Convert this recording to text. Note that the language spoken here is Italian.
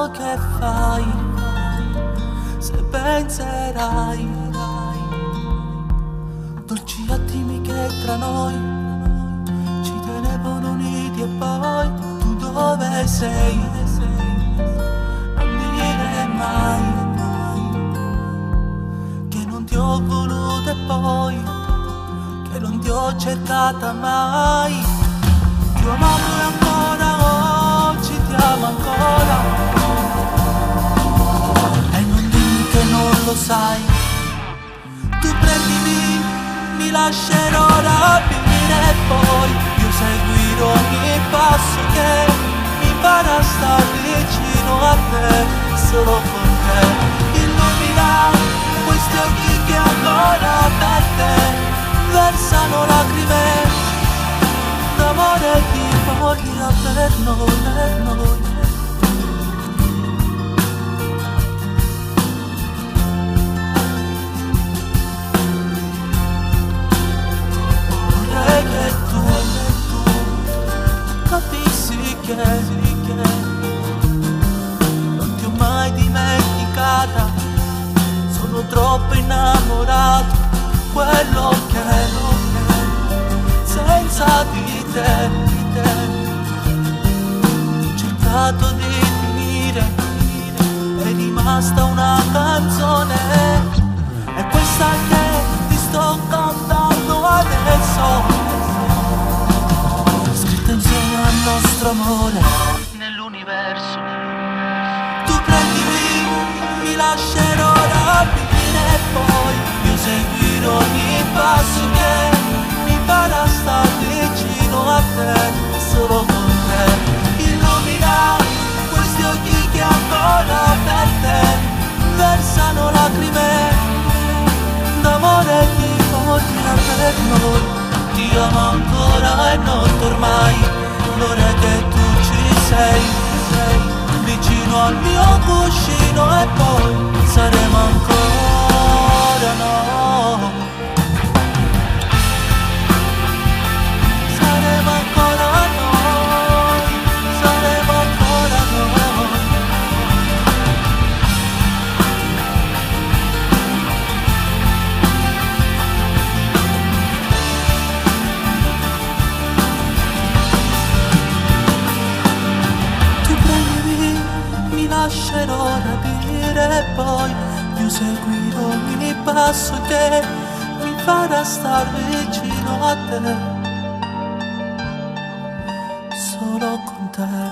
quello che fai, se penserai, dolci attimi che tra noi ci tenevano uniti e poi tu dove sei? Non dire mai che non ti ho voluto e poi che non ti ho cercata mai. Ti ho amato e ancora oggi ti amo ancora, e non dimmi che non lo sai. Tu prendimi, mi lascerò rapire e poi io seguirò ogni passo che mi farà star vicino a te, solo con te. Illumina questi occhi che ancora per te versano lacrime d'amore di voglia per noi, per noi. Vorrei che tu capissi che non ti ho mai dimenticata, sono troppo innamorato, quello che senza di te, ho cercato di finire, è rimasta una canzone, è questa che ti sto cantando adesso, scritta insieme al nostro amore nell'universo. Tu prendimi, mi lascerò rapire e poi io seguirò ogni passo che mi farà star vicino a te, solo con te. Illumina questi occhi che ancora per te versano lacrime d'amore e di voglia per noi. Ti amo ancora e notte ormai, l'ora che tu ci sei, vicino al mio cuscino e poi saremo ancora noi. Saremo ancora noi, saremo ancora noi. Tu prendimi, mi lascerò rapire e poi io seguirò ogni passo che mi farà star vicino a te, solo con te.